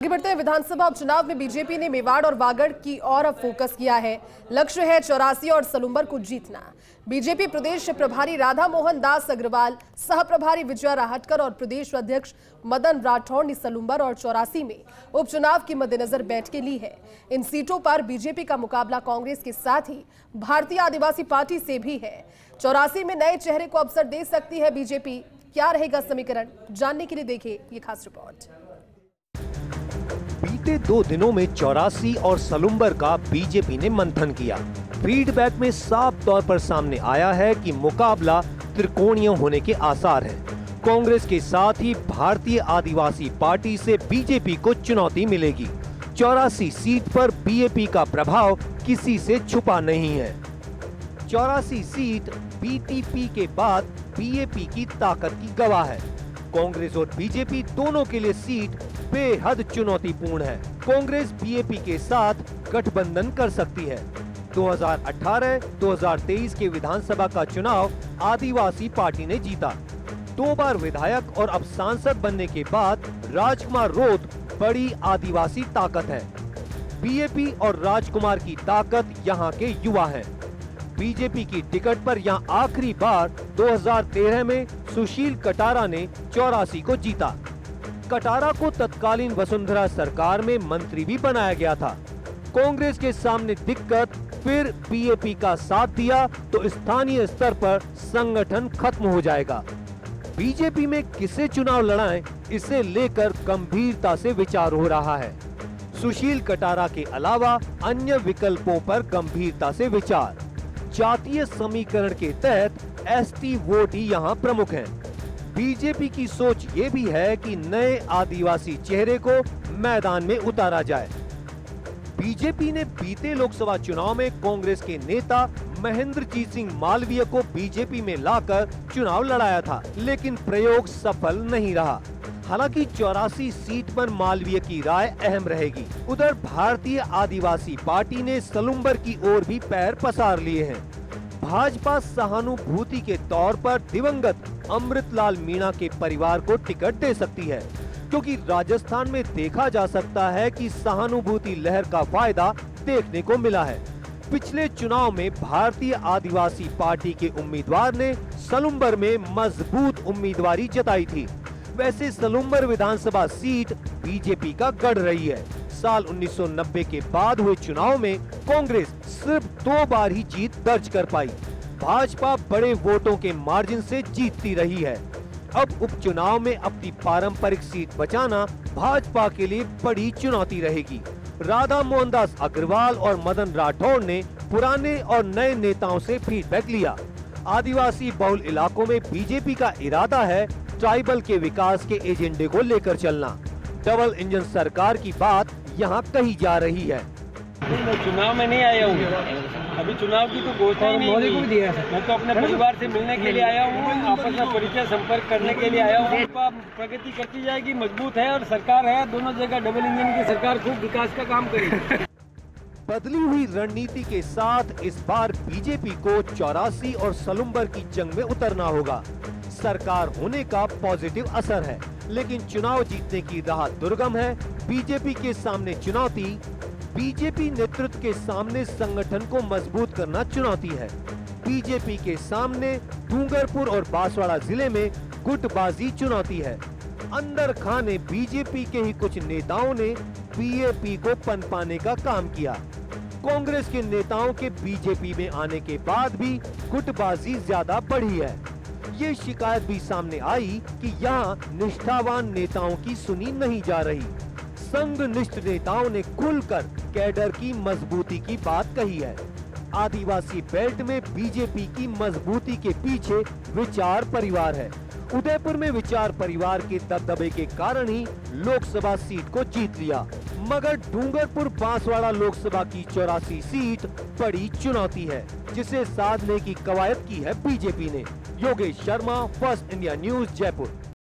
आगे बढ़ते हैं। विधानसभा उपचुनाव में बीजेपी ने मेवाड़ और वागड़ की ओर अब फोकस किया है। लक्ष्य है 84 और सलुम्बर को जीतना। बीजेपी प्रदेश प्रभारी राधा मोहन दास अग्रवाल, सह प्रभारी विजया राहटकर और प्रदेश अध्यक्ष मदन राठौड़ ने सलुम्बर और 84 में उपचुनाव के मद्देनजर बैठकें ली है। इन सीटों पर बीजेपी का मुकाबला कांग्रेस के साथ ही भारतीय आदिवासी पार्टी से भी है। 84 में नए चेहरे को अवसर दे सकती है बीजेपी। क्या रहेगा समीकरण, जानने के लिए देखिए ये खास रिपोर्ट। बीते 2 दिनों में 84 और सलुम्बर का बीजेपी ने मंथन किया। फीडबैक में साफ तौर पर सामने आया है कि मुकाबला त्रिकोणीय होने के आसार हैं। कांग्रेस के साथ ही भारतीय आदिवासी पार्टी से बीजेपी को चुनौती मिलेगी। 84 सीट पर बीएपी का प्रभाव किसी से छुपा नहीं है। 84 सीट बीटीपी के बाद बीएपी की ताकत की गवाह है। कांग्रेस और बीजेपी दोनों के लिए सीट बेहद चुनौतीपूर्ण है। कांग्रेस बीएपी के साथ गठबंधन कर सकती है। 2018-2023 के विधानसभा का चुनाव आदिवासी पार्टी ने जीता। 2 बार विधायक और अब सांसद बनने के बाद राजकुमार रोत बड़ी आदिवासी ताकत है। बीएपी और राजकुमार की ताकत यहाँ के युवा हैं। बीजेपी की टिकट पर यहाँ आखिरी बार 2013 में सुशील कटारा ने 84 को जीता। कटारा को तत्कालीन वसुंधरा सरकार में मंत्री भी बनाया गया था। कांग्रेस के सामने दिक्कत, फिर बीएपी का साथ दिया तो स्थानीय स्तर पर संगठन खत्म हो जाएगा। बीजेपी में किसे चुनाव लड़ाएं, इसे लेकर गंभीरता से विचार हो रहा है। सुशील कटारा के अलावा अन्य विकल्पों पर गंभीरता से विचार। जातीय समीकरण के तहत एसटी वोट ही यहाँ प्रमुख हैं। बीजेपी की सोच ये भी है कि नए आदिवासी चेहरे को मैदान में उतारा जाए। बीजेपी ने बीते लोकसभा चुनाव में कांग्रेस के नेता महेंद्रजीत सिंह मालवीय को बीजेपी में लाकर चुनाव लड़ाया था, लेकिन प्रयोग सफल नहीं रहा। हालांकि 84 सीट पर मालवीय की राय अहम रहेगी। उधर भारतीय आदिवासी पार्टी ने सलुम्बर की ओर भी पैर पसार लिए हैं। भाजपा सहानुभूति के तौर पर दिवंगत अमृतलाल मीणा के परिवार को टिकट दे सकती है, क्योंकि राजस्थान में देखा जा सकता है कि सहानुभूति लहर का फायदा देखने को मिला है। पिछले चुनाव में भारतीय आदिवासी पार्टी के उम्मीदवार ने सलुम्बर में मजबूत उम्मीदवारी जताई थी। वैसे सलुम्बर विधानसभा सीट बीजेपी का गढ़ रही है। साल 1990 के बाद हुए चुनाव में कांग्रेस सिर्फ 2 बार ही जीत दर्ज कर पाई। भाजपा बड़े वोटों के मार्जिन से जीतती रही है। अब उपचुनाव में अपनी पारंपरिक सीट बचाना भाजपा के लिए बड़ी चुनौती रहेगी। राधा मोहन दास अग्रवाल और मदन राठौड़ ने पुराने और नए नेताओं से फीडबैक लिया। आदिवासी बहुल इलाकों में बीजेपी का इरादा है ट्राइबल के विकास के एजेंडे को लेकर चलना। डबल इंजन सरकार की बात यहाँ कही जा रही है। मैं चुनाव में नहीं आया हूँ, अभी चुनाव की तो घोषणा ही नहीं हुई। मैं तो अपने परिवार से मिलने के लिए आया हूँ, आपस में परिचय संपर्क करने के लिए आया हूँ। प्रगति करती जाएगी, मजबूत है और सरकार है, दोनों जगह डबल इंजन की सरकार खूब विकास का काम करेगी। बदली हुई रणनीति के साथ इस बार बीजेपी को 84 और सलुम्बर की जंग में उतरना होगा। सरकार होने का पॉजिटिव असर है, लेकिन चुनाव जीतने की राह दुर्गम है। बीजेपी के सामने चुनौती, बीजेपी नेतृत्व के सामने संगठन को मजबूत करना चुनौती है। बीजेपी के सामने डूंगरपुर और बांसवाड़ा जिले में गुटबाजी चुनौती है। अंदर खाने बीजेपी के ही कुछ नेताओं ने बीएपी को पनपाने का काम किया। कांग्रेस के नेताओं के बीजेपी में आने के बाद भी गुटबाजी ज्यादा बढ़ी है। ये शिकायत भी सामने आई कि यहाँ निष्ठावान नेताओं की सुनी नहीं जा रही। संघनिष्ठ नेताओं ने खुलकर कैडर की मजबूती की बात कही है। आदिवासी बेल्ट में बीजेपी की मजबूती के पीछे विचार परिवार है। उदयपुर में विचार परिवार के दबदबे के कारण ही लोकसभा सीट को जीत लिया, मगर डूंगरपुर बांसवाड़ा लोकसभा की 84 सीट बड़ी चुनौती है, जिसे साधने की कवायद की है बीजेपी ने। Yogesh Sharma, first India news, Jaipur.